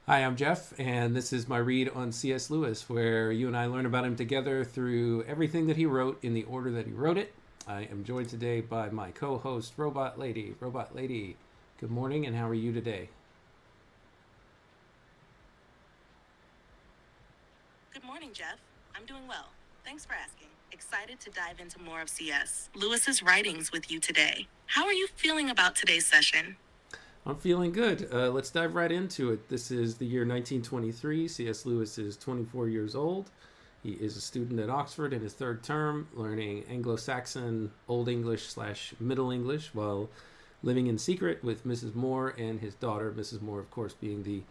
Hi, I'm Jeff, and this is my read on C.S. Lewis, where you and I learn about him together through everything that he wrote in the order that he wrote it. I am joined today by my co host, Robot Lady. Robot Lady, good morning, and how are you today? Good morning, Jeff. I'm doing well. Thanks for asking. Excited to dive into more of C.S. Lewis's writings with you today. How are you feeling about today's session? I'm feeling good. Let's dive right into it. This is the year 1923. C.S. Lewis is 24 years old. He is a student at Oxford in his third term, learning Anglo-Saxon, Old English slash Middle English, while living in secret with Mrs. Moore and his daughter, Mrs. Moore, of course, being the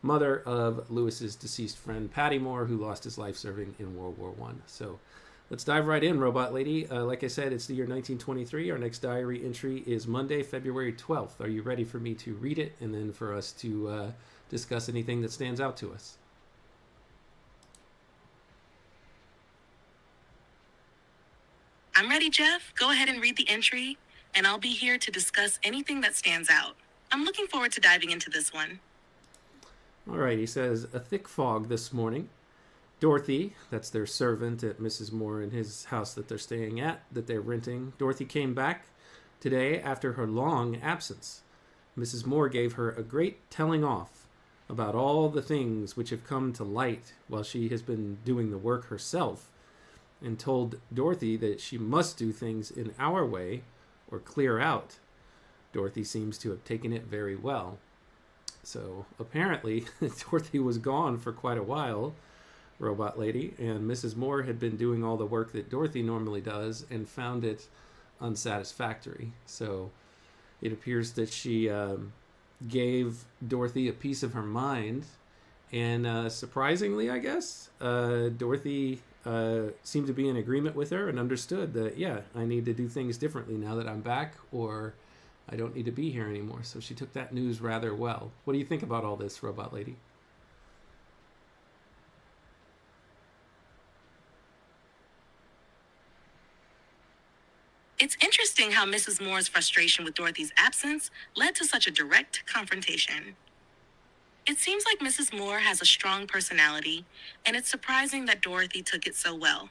mother of Lewis's deceased friend Patty Moore, who lost his life serving in World War One. So let's dive right in, Robot Lady. Like I said, it's the year 1923. Our next diary entry is Monday, February 12th. Are you ready for me to read it and then for us to discuss anything that stands out to us? I'm ready, Jeff. Go ahead and read the entry, and I'll be here to discuss anything that stands out. I'm looking forward to diving into this one. All right, he says, a thick fog this morning. Dorothy, that's their servant at Mrs. Moore in his house that they're staying at, that they're renting. Dorothy came back today after her long absence. Mrs. Moore gave her a great telling off about all the things which have come to light while she has been doing the work herself, and told Dorothy that she must do things in our way or clear out. Dorothy seems to have taken it very well. So apparently, Dorothy was gone for quite a while, Robot Lady, and Mrs. Moore had been doing all the work that Dorothy normally does and found it unsatisfactory. So it appears that she gave Dorothy a piece of her mind, and surprisingly, I guess, Dorothy seemed to be in agreement with her and understood that, yeah, I need to do things differently now that I'm back, or I don't need to be here anymore. So she took that news rather well. What do you think about all this, Robot Lady? It's interesting how Mrs. Moore's frustration with Dorothy's absence led to such a direct confrontation. It seems like Mrs. Moore has a strong personality, and it's surprising that Dorothy took it so well.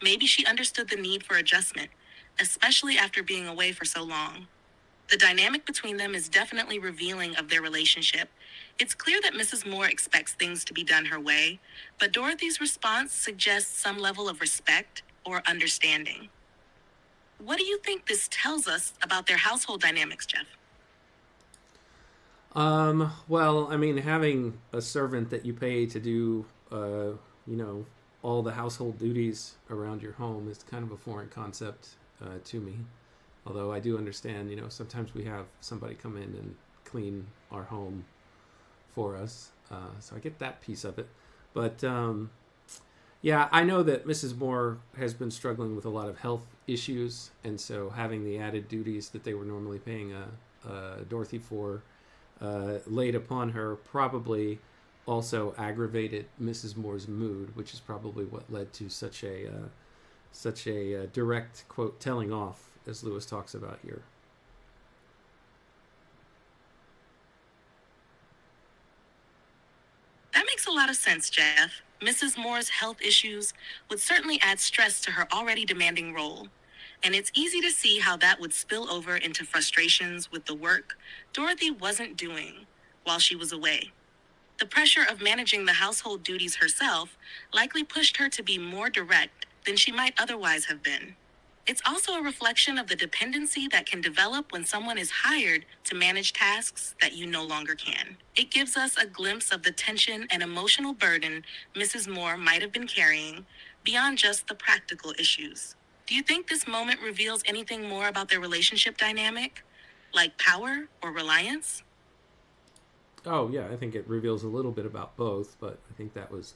Maybe she understood the need for adjustment, especially after being away for so long. The dynamic between them is definitely revealing of their relationship. It's clear that Mrs. Moore expects things to be done her way, but Dorothy's response suggests some level of respect or understanding. What do you think this tells us about their household dynamics, Jeff? Well, I mean, having a servant that you pay to do, you know, all the household duties around your home is kind of a foreign concept to me. Although I do understand, sometimes we have somebody come in and clean our home for us. So I get that piece of it. But yeah, I know that Mrs. Moore has been struggling with a lot of health issues. And so having the added duties that they were normally paying Dorothy for laid upon her probably also aggravated Mrs. Moore's mood, which is probably what led to such a direct quote telling off, as Lewis talks about here. That makes a lot of sense, Jeff. Mrs. Moore's health issues would certainly add stress to her already demanding role. And it's easy to see how that would spill over into frustrations with the work Dorothy wasn't doing while she was away. The pressure of managing the household duties herself likely pushed her to be more direct than she might otherwise have been. It's also a reflection of the dependency that can develop when someone is hired to manage tasks that you no longer can. It gives us a glimpse of the tension and emotional burden Mrs. Moore might have been carrying beyond just the practical issues. Do you think this moment reveals anything more about their relationship dynamic, like power or reliance? Oh, yeah, I think it reveals a little bit about both, but I think that was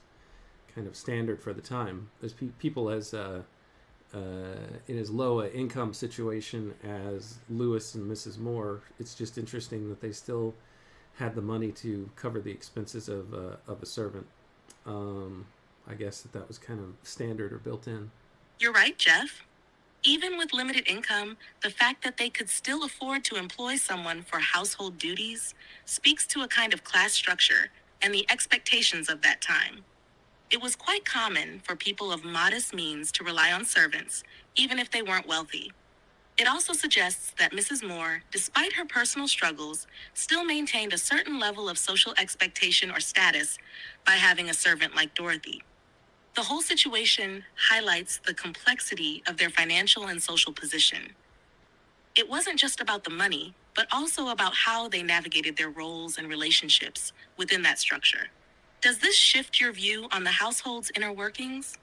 kind of standard for the time. As people in as low an income situation as Lewis and Mrs. Moore, it's just interesting that they still had the money to cover the expenses of a servant. I guess that was kind of standard or built in. You're right, Jeff. Even with limited income, the fact that they could still afford to employ someone for household duties speaks to a kind of class structure and the expectations of that time. It was quite common for people of modest means to rely on servants, even if they weren't wealthy. It also suggests that Mrs. Moore, despite her personal struggles, still maintained a certain level of social expectation or status by having a servant like Dorothy. The whole situation highlights the complexity of their financial and social position. It wasn't just about the money, but also about how they navigated their roles and relationships within that structure. Does this shift your view on the household's inner workings?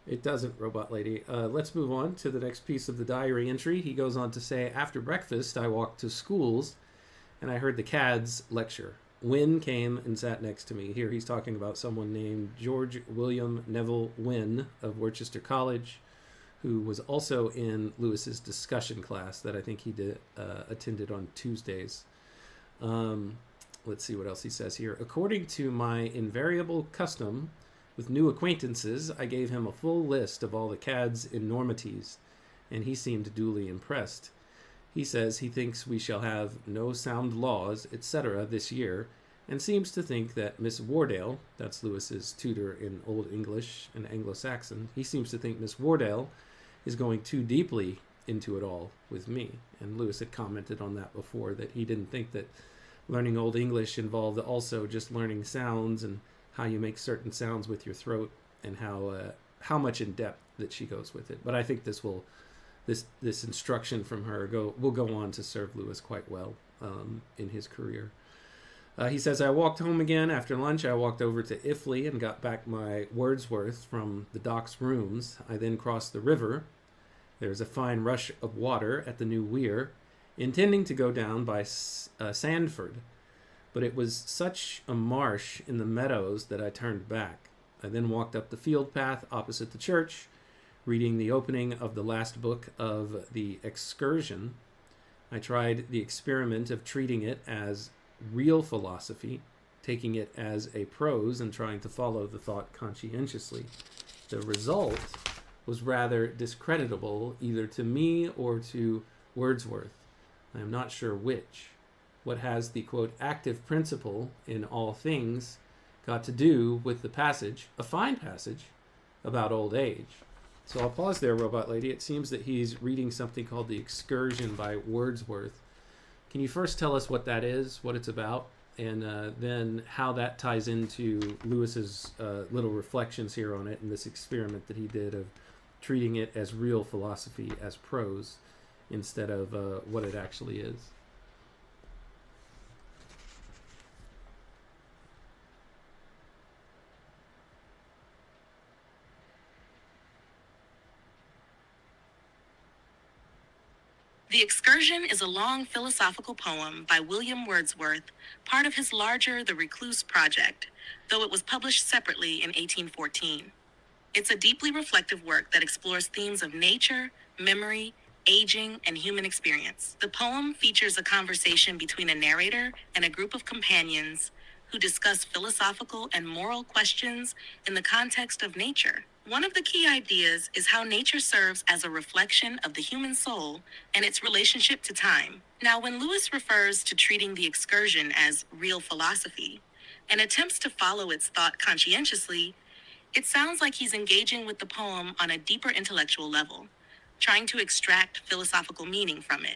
It doesn't, Robot Lady. Let's move on to the next piece of the diary entry. He goes on to say, after breakfast, I walked to schools and I heard the CADS lecture. Wynne came and sat next to me. Here he's talking about someone named George William Neville Wynne of Worcester College, who was also in Lewis's discussion class that I think he attended on Tuesdays. Let's see what else he says here. According to my invariable custom with new acquaintances, I gave him a full list of all the CAD's enormities, and he seemed duly impressed. He says he thinks we shall have no sound laws, etc. this year, and seems to think that Miss Wardale, that's Lewis's tutor in Old English and Anglo-Saxon, he seems to think Miss Wardale is going too deeply into it all with me. And Lewis had commented on that before, that he didn't think that learning Old English involved also just learning sounds and how you make certain sounds with your throat, and how much in depth that she goes with it. But I think this instruction from her will go on to serve Lewis quite well in his career. He says, I walked home again after lunch. I walked over to Iffley and got back my Wordsworth from the doc's rooms. I then crossed the river. There's a fine rush of water at the new weir, intending to go down by Sandford, but it was such a marsh in the meadows that I turned back. I then walked up the field path opposite the church, reading the opening of the last book of the Excursion. I tried the experiment of treating it as real philosophy, taking it as a prose and trying to follow the thought conscientiously. The result was rather discreditable, either to me or to Wordsworth. I am not sure which. What has the, quote, active principle in all things got to do with the passage, a fine passage, about old age? So I'll pause there, Robot Lady. It seems that he's reading something called The Excursion by Wordsworth. Can you first tell us what that is, what it's about, and then how that ties into Lewis's little reflections here on it and this experiment that he did of treating it as real philosophy, as prose, instead of what it actually is? The Excursion is a long philosophical poem by William Wordsworth, part of his larger The Recluse project, though it was published separately in 1814. It's a deeply reflective work that explores themes of nature, memory, aging, and human experience. The poem features a conversation between a narrator and a group of companions who discuss philosophical and moral questions in the context of nature. One of the key ideas is how nature serves as a reflection of the human soul and its relationship to time. Now, when Lewis refers to treating the Excursion as real philosophy and attempts to follow its thought conscientiously, it sounds like he's engaging with the poem on a deeper intellectual level, trying to extract philosophical meaning from it.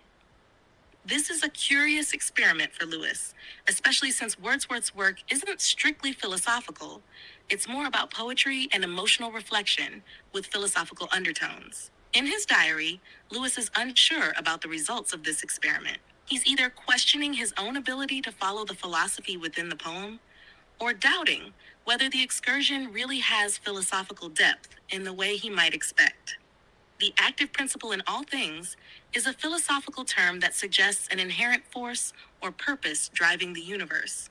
This is a curious experiment for Lewis, especially since Wordsworth's work isn't strictly philosophical. It's more about poetry and emotional reflection with philosophical undertones. In his diary, Lewis is unsure about the results of this experiment. He's either questioning his own ability to follow the philosophy within the poem, or doubting whether the Excursion really has philosophical depth in the way he might expect. The active principle in all things is a philosophical term that suggests an inherent force or purpose driving the universe,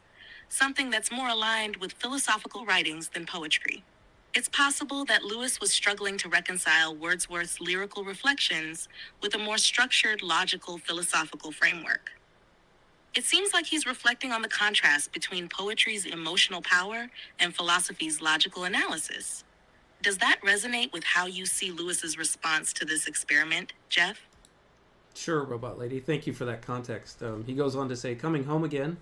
something that's more aligned with philosophical writings than poetry. It's possible that Lewis was struggling to reconcile Wordsworth's lyrical reflections with a more structured, logical, philosophical framework. It seems like he's reflecting on the contrast between poetry's emotional power and philosophy's logical analysis. Does that resonate with how you see Lewis's response to this experiment, Jeff? Sure, Robot Lady. Thank you for that context. He goes on to say, coming home again,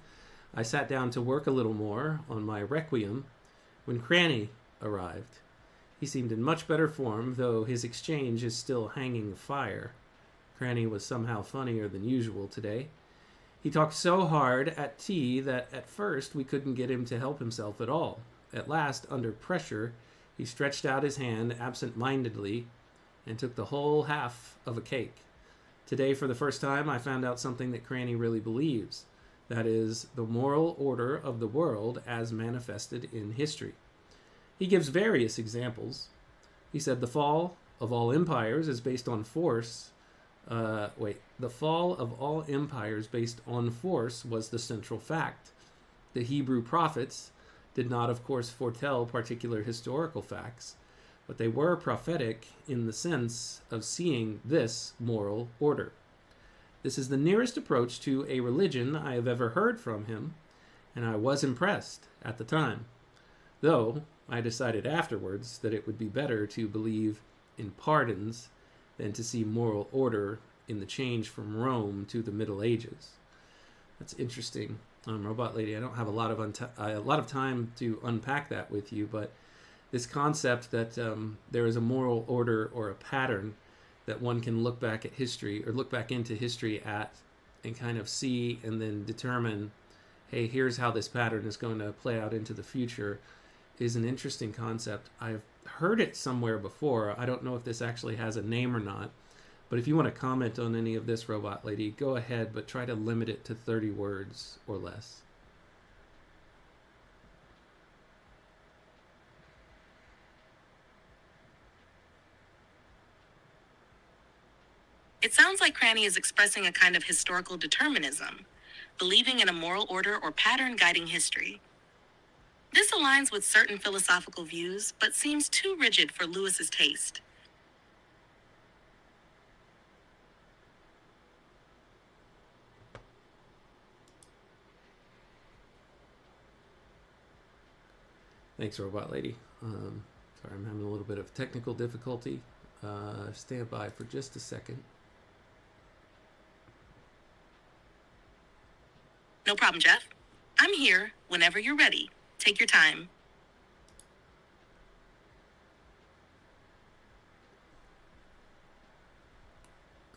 I sat down to work a little more on my requiem when Cranny arrived. He seemed in much better form, though his exchange is still hanging fire. Cranny was somehow funnier than usual today. He talked so hard at tea that at first we couldn't get him to help himself at all. At last, under pressure, he stretched out his hand absent-mindedly and took the whole half of a cake. Today, for the first time, I found out something that Cranny really believes. That is, the moral order of the world as manifested in history. He gives various examples. He said the fall of all empires is based on force. The fall of all empires based on force was the central fact. The Hebrew prophets did not, of course, foretell particular historical facts, but they were prophetic in the sense of seeing this moral order. This is the nearest approach to a religion I have ever heard from him, and I was impressed at the time, though I decided afterwards that it would be better to believe in pardons than to see moral order in the change from Rome to the Middle Ages. That's interesting, Robot Lady. I don't have a lot of time to unpack that with you, but this concept that there is a moral order or a pattern that one can look back at history or look back into history at and kind of see and then determine, hey, here's how this pattern is going to play out into the future, is an interesting concept. I've heard it somewhere before. I don't know if this actually has a name or not, but if you want to comment on any of this, Robot Lady, go ahead, but try to limit it to 30 words or less. It sounds like Cranny is expressing a kind of historical determinism, believing in a moral order or pattern guiding history. This aligns with certain philosophical views, but seems too rigid for Lewis's taste. Thanks, Robot Lady. Sorry, I'm having a little bit of technical difficulty. Stand by for just a second. No problem, Jeff. I'm here whenever you're ready. Take your time.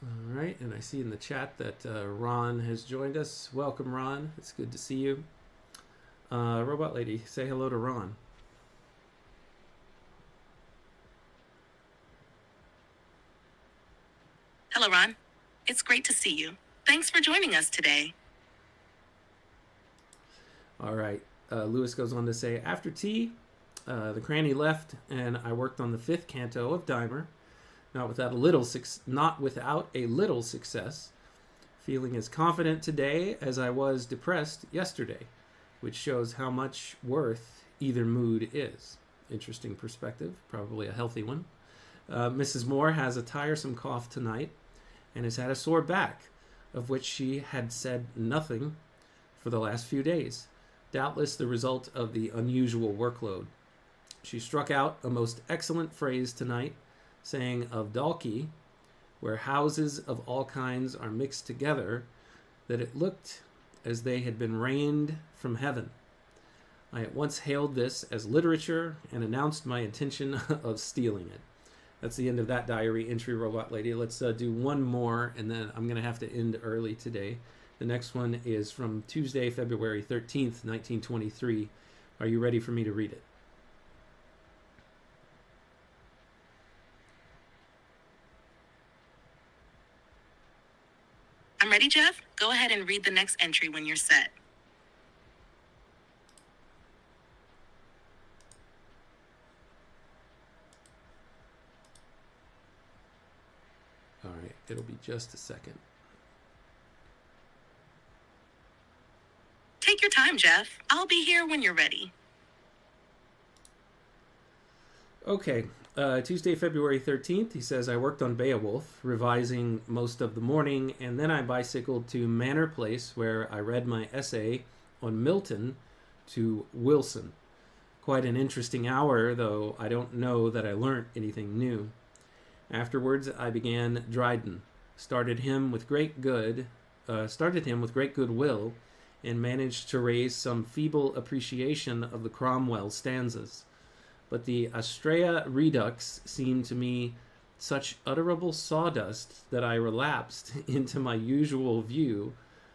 All right, and I see in the chat that Ron has joined us. Welcome, Ron. It's good to see you. Robot Lady, say hello to Ron. Hello, Ron. It's great to see you. Thanks for joining us today. All right. Lewis goes on to say, after tea, the Cranny left, and I worked on the 5th canto of Dimer, not without a little success, feeling as confident today as I was depressed yesterday, which shows how much worth either mood is. Interesting perspective, probably a healthy one. Mrs. Moore has a tiresome cough tonight and has had a sore back, of which she had said nothing for the last few days, doubtless the result of the unusual workload. She struck out a most excellent phrase tonight, saying of Dalkey, where houses of all kinds are mixed together, that it looked as they had been rained from heaven. I at once hailed this as literature and announced my intention of stealing it. That's the end of that diary entry, Robot Lady. Let's do one more, and then I'm going to have to end early today. The next one is from Tuesday, February 13th, 1923. Are you ready for me to read it? I'm ready, Jeff. Go ahead and read the next entry when you're set. All right, it'll be just a second. Take your time, Jeff. I'll be here when you're ready. Okay, Tuesday, February 13th, he says, I worked on Beowulf, revising most of the morning, and then I bicycled to Manor Place, where I read my essay on Milton to Wilson. Quite an interesting hour, though I don't know that I learnt anything new. Afterwards, I began Dryden, started him with great goodwill, and managed to raise some feeble appreciation of the Cromwell stanzas. But the Astrea Redux seemed to me such utterable sawdust that I relapsed into my usual view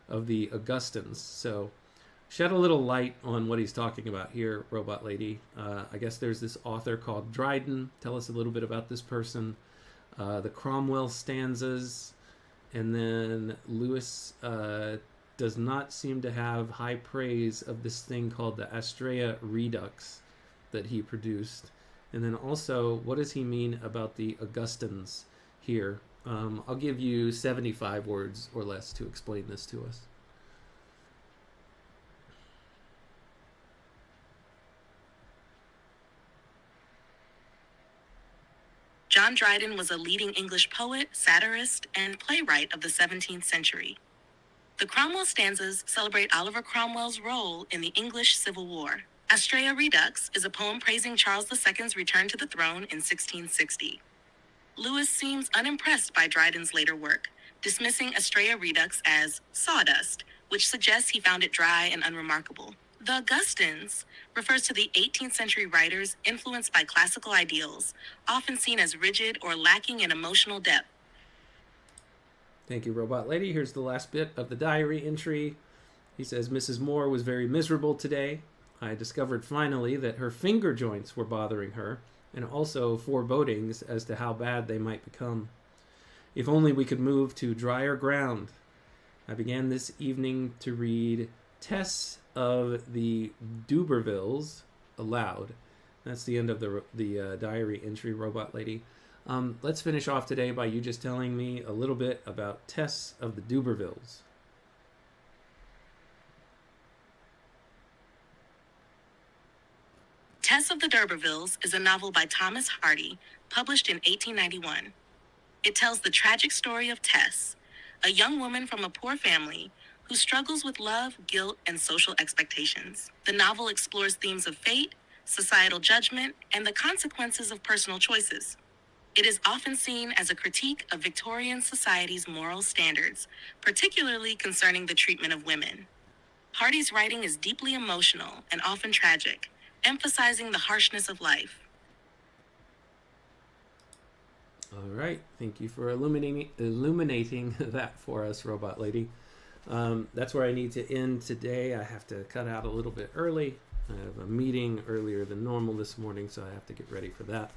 of the Augustans. So shed a little light on what he's talking about here, Robot Lady. I guess there's this author called Dryden. Tell us a little bit about this person. The Cromwell stanzas. And then Lewis does not seem to have high praise of this thing called the Astrea Redux that he produced. And then also, what does he mean about the Augustans here? I'll give you 75 words or less to explain this to us. John Dryden was a leading English poet, satirist, and playwright of the 17th century. The Cromwell stanzas celebrate Oliver Cromwell's role in the English Civil War. Astrea Redux is a poem praising Charles II's return to the throne in 1660. Lewis seems unimpressed by Dryden's later work, dismissing Astrea Redux as sawdust, which suggests he found it dry and unremarkable. The Augustans refers to the 18th century writers influenced by classical ideals, often seen as rigid or lacking in emotional depth. Thank you, Robot Lady. Here's the last bit of the diary entry. He says, Mrs. Moore was very miserable today. I discovered finally that her finger joints were bothering her, and also forebodings as to how bad they might become. If only we could move to drier ground. I began this evening to read Tess of the Dubervilles aloud. That's the end of the diary entry, Robot Lady. Let's finish off today by you just telling me a little bit about Tess of the Dubervilles. Tess of the D'Urbervilles is a novel by Thomas Hardy, published in 1891. It tells the tragic story of Tess, a young woman from a poor family who struggles with love, guilt, and social expectations. The novel explores themes of fate, societal judgment, and the consequences of personal choices. It is often seen as a critique of Victorian society's moral standards, particularly concerning the treatment of women. Hardy's writing is deeply emotional and often tragic, emphasizing the harshness of life. All right. Thank you for illuminating that for us, Robot Lady. That's where I need to end today. I have to cut out a little bit early. I have a meeting earlier than normal this morning, so I have to get ready for that.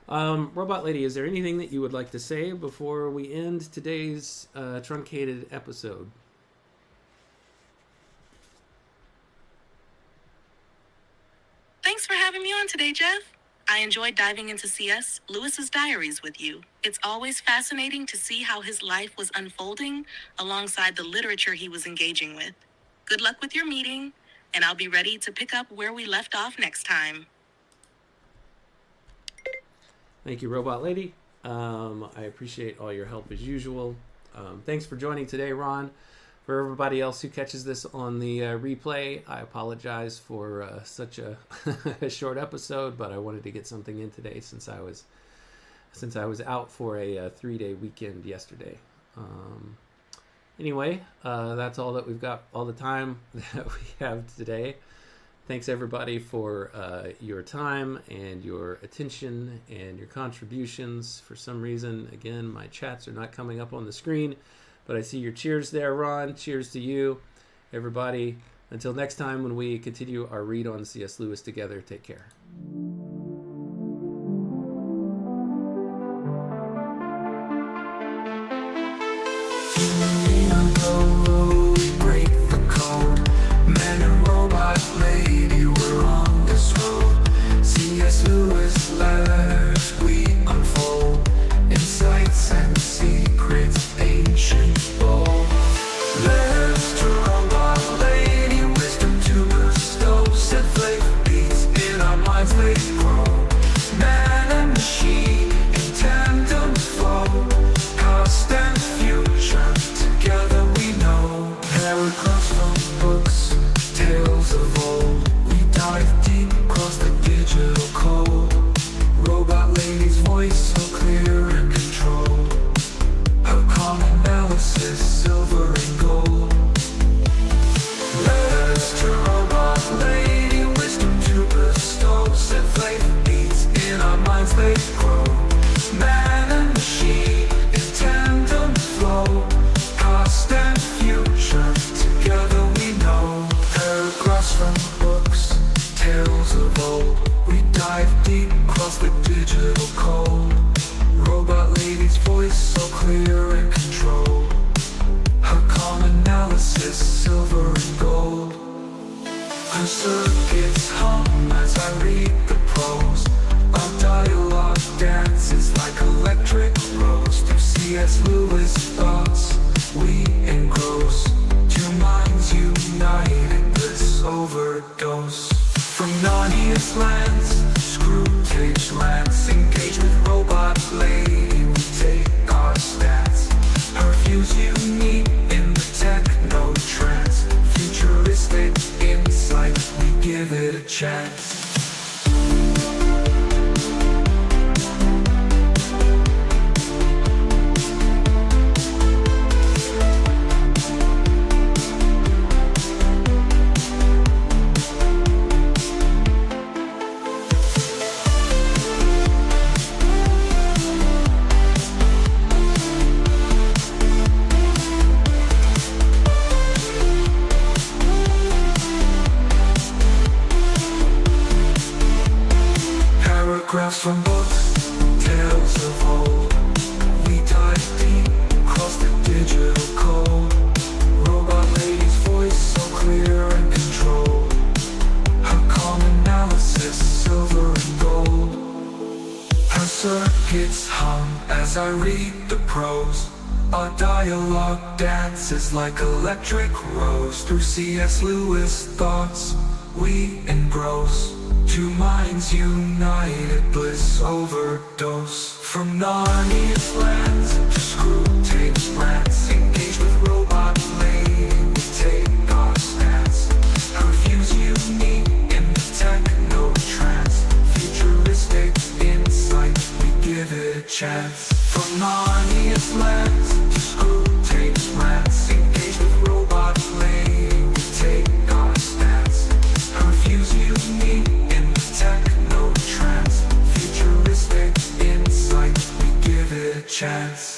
Robot Lady, is there anything that you would like to say before we end today's truncated episode? Thanks for having me on today, Jeff. I enjoyed diving into C.S. Lewis's diaries with you. It's always fascinating to see how his life was unfolding alongside the literature he was engaging with. Good luck with your meeting, and I'll be ready to pick up where we left off next time. Thank you, Robot Lady. I appreciate all your help as usual. Thanks for joining today, Ron. For everybody else who catches this on the replay, I apologize for such a, a short episode, but I wanted to get something in today since I was out for a 3-day weekend yesterday. Anyway, that's all that we've got, all the time that we have today. Thanks everybody for your time and your attention and your contributions. For some reason, again, my chats are not coming up on the screen, but I see your cheers there, Ron. Cheers to you, everybody. Until next time when we continue our read on C.S. Lewis together, take care. Break the code. Man and robot lady, we're on this road. C.S. Lewis letters we unfold. Insights and secrets ancient bold. Letters to robot lady, wisdom to bestow. Said flavor beats in our minds. Paragraphs from books, tales of old. We dive deep across the digital code. Robot lady's voice so clear and controlled. Her calm analysis, silver and gold. Her circuits hum as I read the prose. Our dialogue dances like electric rose. Through C.S. Lewis thoughts we engross. Two minds united, bliss overdose. From Narnia's lands, Screwtape's lands, engage with robot lady, we take our stance. Her views unique in the techno trance. Futuristic insight, we give it a chance. Paragraphs from books, tales of old. We dive deep across the digital code. Robot lady's voice so clear and controlled. Her calm analysis, silver and gold. Her circuits hum as I read the prose. Our dialogue dances like electric rose. Through C.S. Lewis thoughts we engross. Two minds united, bliss overdose. From Narnia's lands to Screwtape's lands, engage with robot lady, we take our stance. Her views unique in the techno trance. Futuristic insight, we give it a chance. From Narnia's lands to Screwtape's lands, engage with robot lady, we take our stance. Her views unique in the techno trance. Futuristic insight, we give it a chance.